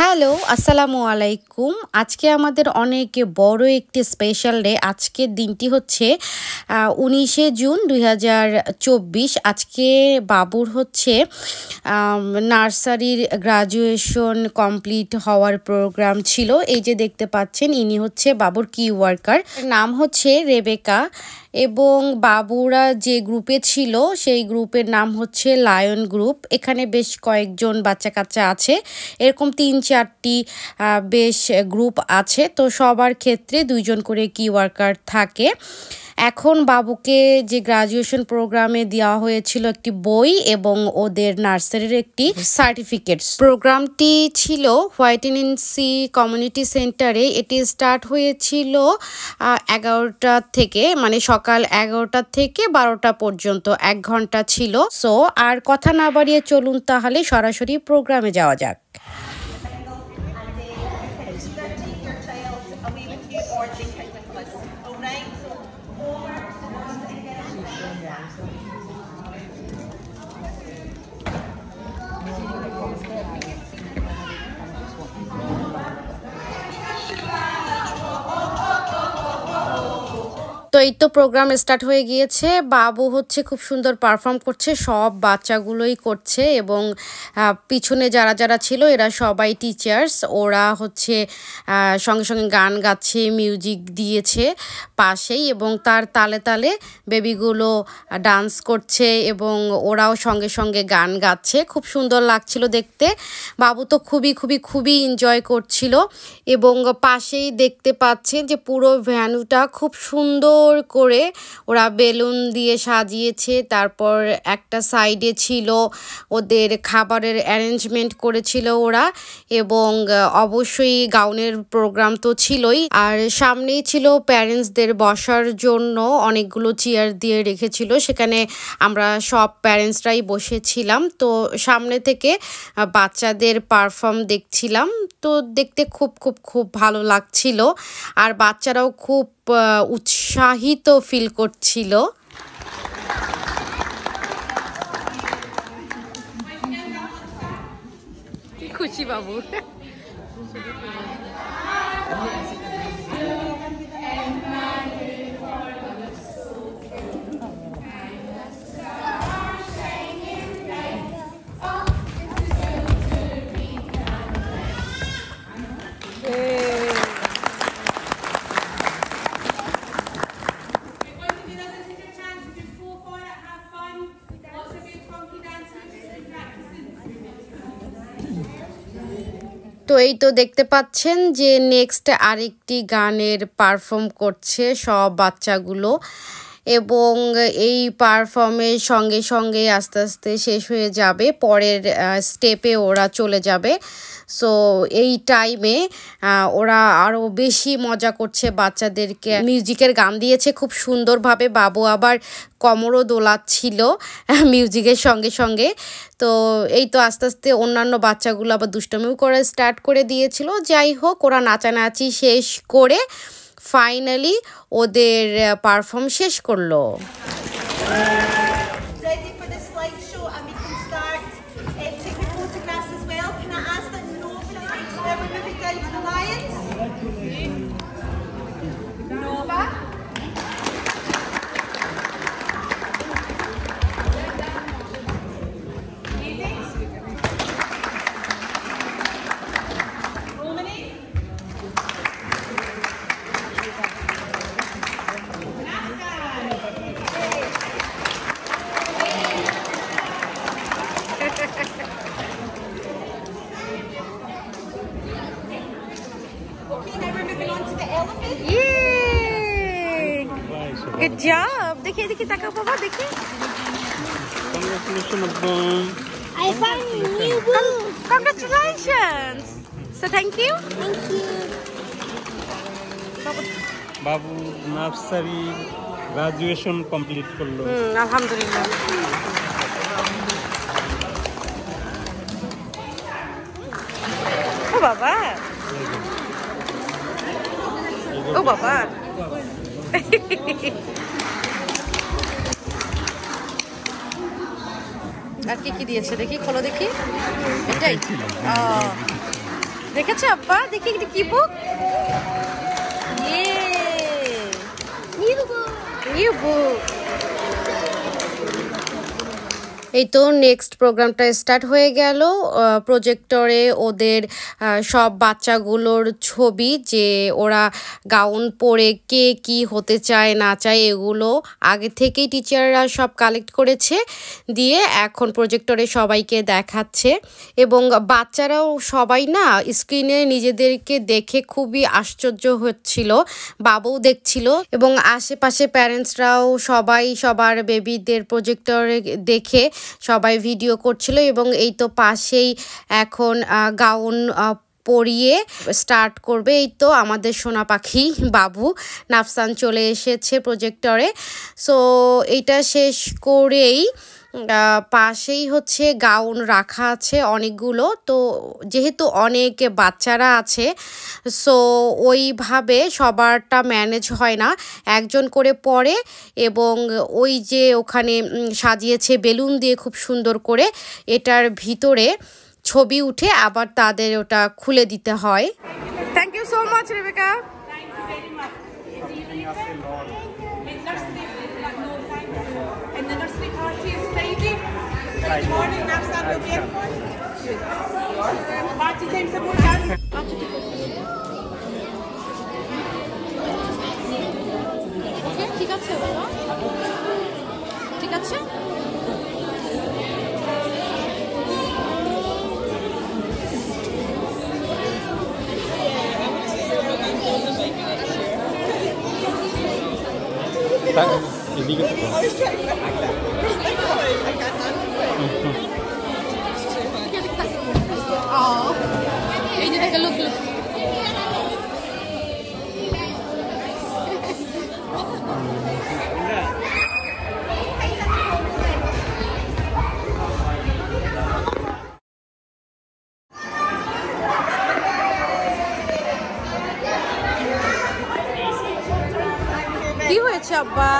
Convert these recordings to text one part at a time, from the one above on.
Hello, আসসালামু আলাইকুম। আজকে আমাদের অনেক বড় একটি স্পেশাল ডে। আজকের দিনটি হচ্ছে 19শে জুন 2024। আজকে বাবুর হচ্ছে নার্সারির গ্রাজুয়েশন কমপ্লিট হওয়ার প্রোগ্রাম ছিল। এই যে দেখতে পাচ্ছেন, ইনি হচ্ছে বাবুর কি ওয়ার্কার, নাম হচ্ছে রেবেকা। এবং বাবুরা যে গ্রুপে ছিল সেই গ্রুপের নাম হচ্ছে লায়ন গ্রুপ। এখানে বেশ কয়েকজন বাচ্চা কাচ্চা আছে, এরকম 3-4টি বেশ গ্রুপ আছে। তো সবার ক্ষেত্রে 2জন করে কি ওয়ার্কার থাকে। এখন বাবুকে যে গ্রাজুয়েশন প্রোগ্রামে দেওয়া হয়েছিল একটি বই এবং ওদের নার্সারির একটি সার্টিফিকেট। প্রোগ্রামটি ছিল হোয়াইটেনসি কমিউনিটি সেন্টারে। এটি স্টার্ট হয়েছিল 11টা থেকে, মানে সকাল 11টা থেকে 12টা পর্যন্ত 1 ঘন্টা ছিল। সো আর কথা না বাড়িয়ে চলুন তাহলে সরাসরি প্রোগ্রামে যাওয়া যাক। তো এই তো প্রোগ্রাম স্টার্ট হয়ে গিয়েছে। বাবু হচ্ছে খুব সুন্দর পারফর্ম করছে, সব বাচ্চাগুলোই করছে এবং পিছনে যারা যারা ছিল এরা সবাই টিচার্স। ওরা হচ্ছে সঙ্গে সঙ্গে গান গাচ্ছে, মিউজিক দিয়েছে পাশেই এবং তার তালে তালে বেবিগুলো ডান্স করছে এবং ওরাও সঙ্গে সঙ্গে গান গাচ্ছে। খুব সুন্দর লাগছিল দেখতে। বাবু তো খুবই এনজয় করছিল এবং পাশেই দেখতে পাচ্ছেন যে পুরো ভ্যানুটা খুব সুন্দর করে ওরা বেলুন দিয়ে সাজিয়েছে। তারপর একটা সাইডে ছিল ওদের খাবারের অ্যারেঞ্জমেন্ট করেছিল ওরা, এবং অবশ্যই গাউনের প্রোগ্রাম তো ছিলই। আর সামনেই ছিল প্যারেন্টসদের বসার জন্য অনেকগুলো চেয়ার দিয়ে রেখেছিল, সেখানে আমরা সব প্যারেন্টসরাই বসেছিলাম। তো সামনে থেকে বাচ্চাদের পারফর্ম দেখছিলাম। তো দেখতে খুব ভালো লাগছিল আর বাচ্চারাও খুব উৎসাহিত ফিল করছিল। খুশি বাবু। তো এই তো দেখতে পাচ্ছেন যে নেক্সট আরেকটি গানের পারফর্ম করছে সব বাচ্চাগুলো, এবং এই পারফর্মের সঙ্গে সঙ্গে আস্তে আস্তে শেষ হয়ে যাবে, পরের স্টেপে ওরা চলে যাবে। সো এই টাইমে ওরা আরও বেশি মজা করছে, বাচ্চাদেরকে মিউজিকের গান দিয়েছে খুব সুন্দরভাবে। বাবু আবার কোমরও দোলাচ্ছিল মিউজিকের সঙ্গে সঙ্গে। তো এই তো আস্তে আস্তে অন্যান্য বাচ্চাগুলো আবার দুষ্টমিও করা স্টার্ট করে দিয়েছিল। যাই হোক, ওরা নাচানাচি শেষ করে ফাইনালি ওদের পারফর্ম শেষ করলো। Good job. देखिए ताका बाबा, देखिए. Congratulations, Abba. I found a new book. Congratulations. So thank you. Thank you. Babu nursery graduation complete করলো। আলহামদুলিল্লাহ। ও বাবা, ও বাবা। আর কি কি দিয়েছে দেখি, খোলো দেখি। এটাই দেখেছো আব্বা? দেখি এটা কি বুক? New book. New book. এই তো নেক্সট প্রোগ্রামটা স্টার্ট হয়ে গেল। প্রজেক্টরে ওদের সব বাচ্চাগুলোর ছবি, যে ওরা গাউন পরে কে কি হতে চায় না চায় এগুলো আগে থেকেই টিচাররা সব কালেক্ট করেছে, দিয়ে এখন প্রজেক্টরে সবাইকে দেখাচ্ছে। এবং বাচ্চারাও সবাই না স্ক্রিনে নিজেদেরকে দেখে খুবই আশ্চর্য হচ্ছিল, বাবুও দেখছিল এবং আশেপাশে প্যারেন্টসরাও সবাই সবার বেবিদের প্রজেক্টরে দেখে সবাই ভিডিও করছিল। এবং এই তো পাশেই এখন গাউন পরিয়ে স্টার্ট করবে। এই তো আমাদের সোনা পাখি বাবু নাফসান চলে এসেছে প্রজেক্টরে। সো এইটা শেষ করেই পাশেই হচ্ছে গাউন রাখা আছে অনেকগুলো। তো যেহেতু অনেক বাচ্চারা আছে, সো ওইভাবে সবারটা ম্যানেজ হয় না, একজন করে পরে। এবং ওই যে ওখানে সাজিয়েছে বেলুন দিয়ে খুব সুন্দর করে, এটার ভিতরে ছবি উঠে আবার তাদের ওটা খুলে দিতে হয়। Thank you so much Rebecca. And the nursery party is Friday. Friday morning, Nafsan will be in. Party time sa bulan. ঠিক আছে বাবা, ঠিক আছে। এদিকে এই যে দেখে লুক লুক। কি হয়েছে আব্বা?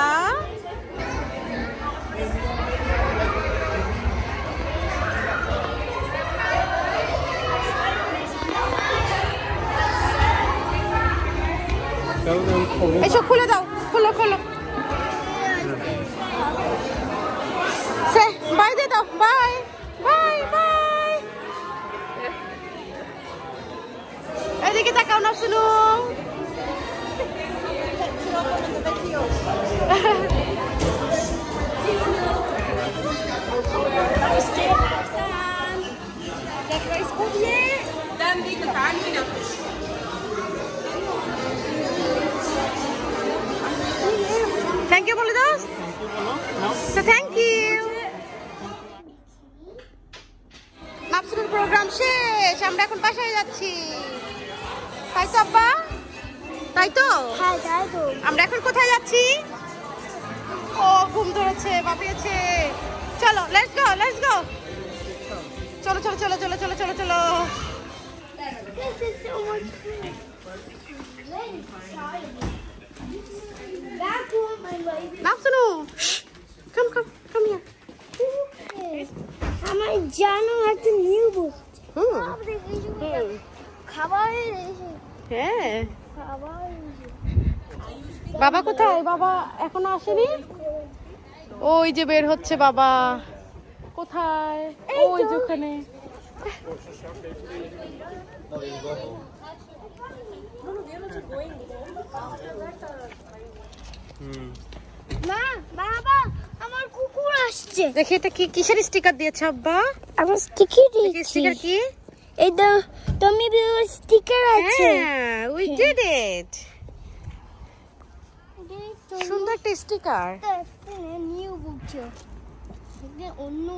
এসব খুলে দাও, খোলো খোলো। বাই দিয়ে দাও, বাই বাই বাই। এদিকে তাকাও না শুনো। থ্যাংক ইউ বলে দাও। Thank you. নাফসুলের প্রোগ্রাম শেষ, আমরা এখন বাসায় যাচ্ছি, তাই তো আব্বা? তাই তো? হ্যাঁ, তাই তো। আমরা এখন কোথায় যাচ্ছি? ও ঘুম ধরেছে, বাপিয়েছে। চলো লেটস গো, লেটস গো। চলো চলো চলো চলো চলো চলো চলো। This is so much fun. Back home, my baby. নাফসুলু, come come come here. আমার জানো একটা নিউ বুক। হুম, খাবার হ্যাঁ। খাবার বাবা কোথায়? বাবা এখনো আসেনি। ওই যে বের হচ্ছে বাবা। কোথায়? ওই যে ওখানে। মা, বাবা, আমার কুকুর আসছে। দেখি এটা কি, কিসের স্টিকার দিয়েছে আব্বা? আমার স্টিকার দেখি দিয়েছি। স্টিকার কি? এই তো তুমি স্টিকার আছে। হ্যাঁ, উই ডিড ইট। সুন্দর একটা স্টিকার। নিউ বুক অন্য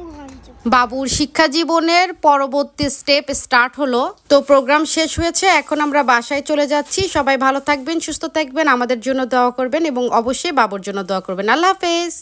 বাবুর শিক্ষা জীবনের পরবর্তী স্টেপ স্টার্ট হলো। তো প্রোগ্রাম শেষ হয়েছে, এখন আমরা বাসায় চলে যাচ্ছি। সবাই ভালো থাকবেন, সুস্থ থাকবেন, আমাদের জন্য দোয়া করবেন এবং অবশ্যই বাবুর জন্য দোয়া করবেন। আল্লাহ হাফেজ।